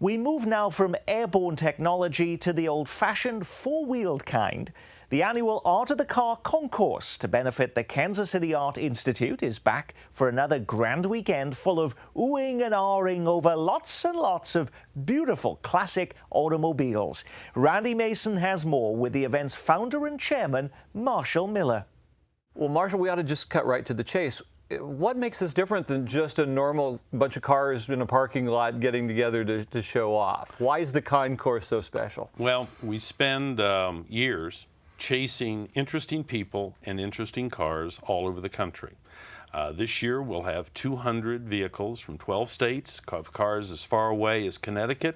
We move now from airborne technology to the old-fashioned four-wheeled kind. The annual Art of the Car concourse to benefit the Kansas City Art Institute is back for another grand weekend full of oohing and ahhing over lots and lots of beautiful classic automobiles. Randy Mason has more with the event's founder and chairman, Marshall Miller. Well, Marshall, we ought to just cut right to the chase. What makes this different than just a normal bunch of cars in a parking lot getting together to show off? Why is the concourse so special? Well, we spend years chasing interesting people and interesting cars all over the country. This year we'll have 200 vehicles from 12 states, cars as far away as Connecticut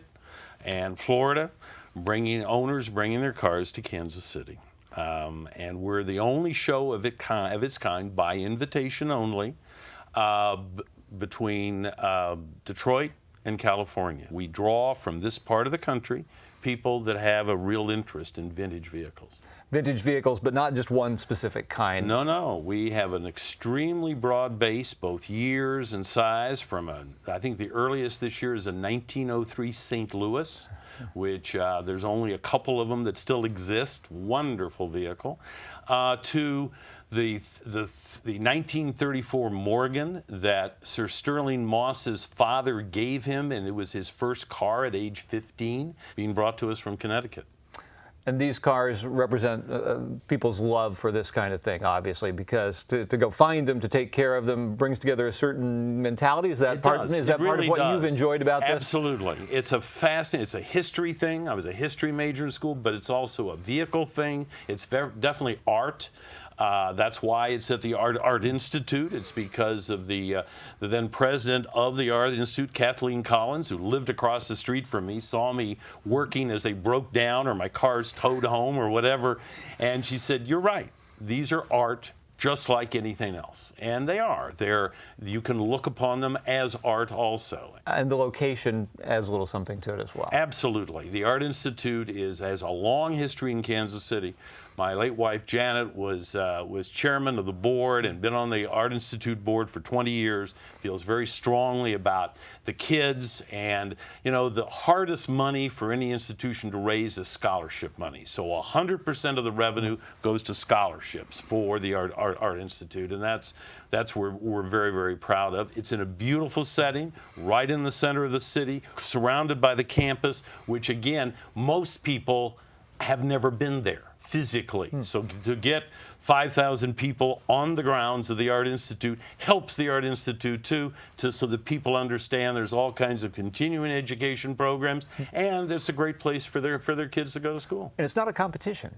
and Florida, bringing their cars to Kansas City. And we're the only show of its kind by invitation only between Detroit and California. We draw from this part of the country people that have a real interest in vintage vehicles. Vintage vehicles, but not just one specific kind. No. We have an extremely broad base, both years and size, from I think the earliest this year is a 1903 St. Louis, which there's only a couple of them that still exist. Wonderful vehicle. To the 1934 Morgan that Sir Sterling Moss's father gave him, and it was his first car at age 15, being brought to us from Connecticut. And these cars represent people's love for this kind of thing, obviously, because to go find them, to take care of them, brings together a certain mentality. Is that part of what you've enjoyed about this? Absolutely. It's a history thing. I was a history major in school, but it's also a vehicle thing. It's definitely art. That's why it's at the Art Institute. It's because of the then president of the Art Institute, Kathleen Collins, who lived across the street from me, saw me working as they broke down or my cars towed home or whatever. And she said, "You're right. These are art just like anything else." And they are. You can look upon them as art also. And the location adds a little something to it as well. Absolutely. The Art Institute has a long history in Kansas City. My late wife, Janet, was chairman of the board and been on the Art Institute board for 20 years, feels very strongly about the kids. And, you know, the hardest money for any institution to raise is scholarship money. So 100% of the revenue goes to scholarships for the Art Institute. And that's where we're very, very proud of. It's in a beautiful setting, right in the center of the city, surrounded by the campus, which, again, most people have never been there physically. So to get 5,000 people on the grounds of the Art Institute helps the Art Institute too, so that people understand there's all kinds of continuing education programs, and it's a great place for their kids to go to school. And it's not a competition.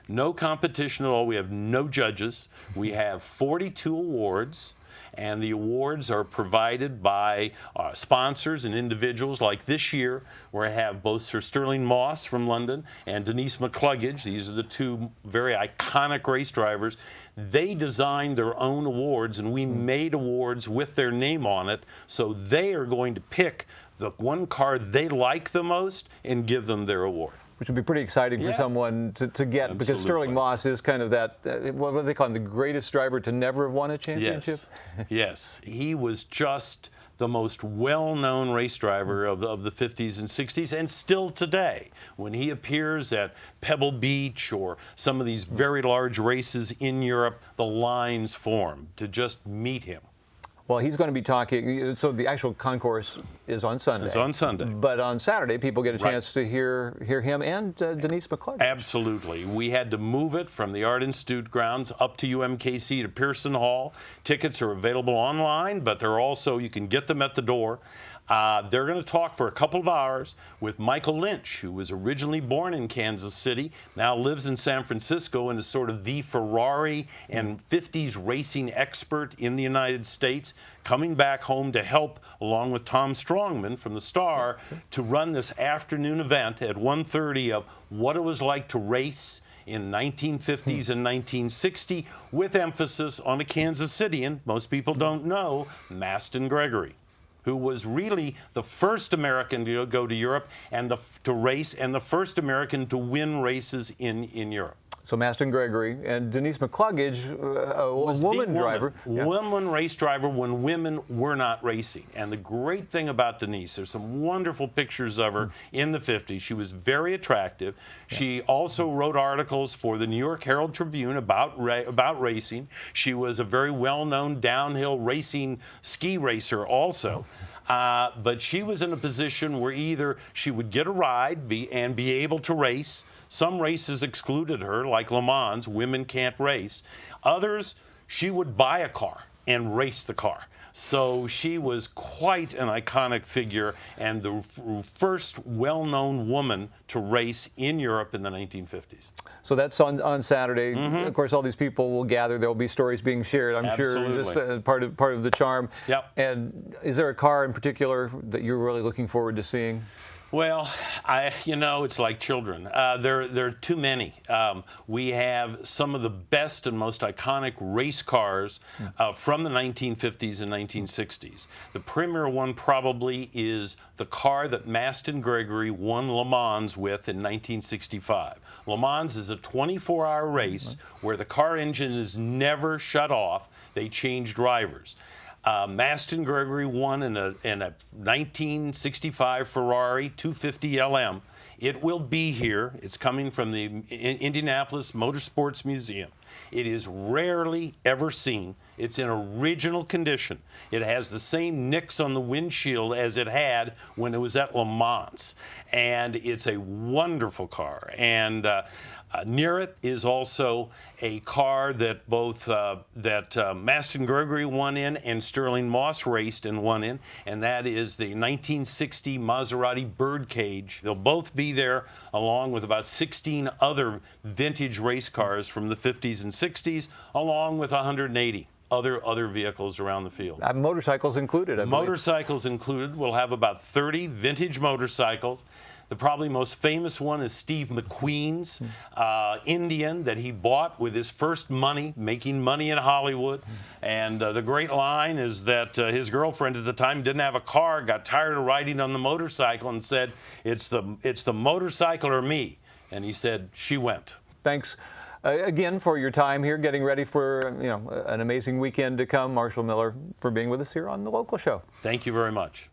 No competition at all. We have no judges. We have 42 awards. And the awards are provided by sponsors and individuals. Like this year, where I have both Sir Sterling Moss from London and Denise McCluggage. These are the two very iconic race drivers. They designed their own awards, and we made awards with their name on it. So they are going to pick the one car they like the most and give them their award. Which would be pretty exciting for someone to get, Absolutely. Because Sterling Moss is kind of that, what do they call him, the greatest driver to never have won a championship? Yes. He was just the most well-known race driver of the 50s and 60s, and still today. When he appears at Pebble Beach or some of these very large races in Europe, the lines form to just meet him. Well, he's going to be talking, so the actual concourse is on Sunday. It's on Sunday. But on Saturday, people get a chance to hear him and Denise McCluggage. Absolutely. We had to move it from the Art Institute grounds up to UMKC to Pearson Hall. Tickets are available online, but they're also, you can get them at the door. They're going to talk for a couple of hours with Michael Lynch, who was originally born in Kansas City, now lives in San Francisco, and is sort of the Ferrari and 50s racing expert in the United States, coming back home to help, along with Tom Strongman from the Star, to run this afternoon event at 1:30 of what it was like to race in 1950s and 1960, with emphasis on a Kansas Citian, most people don't know, Mastin Gregory, who was really the first American to go to Europe and to race, and the first American to win races in Europe. So Mastin Gregory and Denise McCluggage, a woman driver. Woman race driver when women were not racing. And the great thing about Denise, there's some wonderful pictures of her in the 50s. She was very attractive. She also wrote articles for the New York Herald Tribune about racing. She was a very well-known downhill racing ski racer also. But she was in a position where either she would get a ride and be able to race. Some races excluded her, like Le Mans. Women can't race. Others, she would buy a car and race the car. So she was quite an iconic figure and the first well-known woman to race in Europe in the 1950s. So that's on Saturday. Of course, all these people will gather. There will be stories being shared, I'm sure, just part of the charm. Yep. And is there a car in particular that you're really looking forward to seeing? Well, it's like children. There are too many. We have some of the best and most iconic race cars from the 1950s and 1960s. The premier one probably is the car that Mastin Gregory won Le Mans with in 1965. Le Mans is a 24-hour race where the car engine is never shut off. They change drivers. Mastin Gregory won in a 1965 Ferrari 250 LM. It will be here. It's coming from the Indianapolis Motorsports Museum. It is rarely ever seen. It's in original condition. It has the same nicks on the windshield as it had when it was at Le Mans. And it's a wonderful car. And near it is also a car that both Mastin Gregory won in and Sterling Moss raced and won in, and that is the 1960 Maserati Birdcage. They'll both be there along with about 16 other vintage race cars from the 50s and 60s, along with 180 other vehicles around the field. Motorcycles included, I believe. Motorcycles included. We'll have about 30 vintage motorcycles. The probably most famous one is Steve McQueen's Indian that he bought with his first money, making money in Hollywood. And the great line is that his girlfriend at the time didn't have a car, got tired of riding on the motorcycle and said, it's the motorcycle or me. And he said, she went. Thanks again for your time here, getting ready for an amazing weekend to come. Marshall Miller, for being with us here on The Local Show. Thank you very much.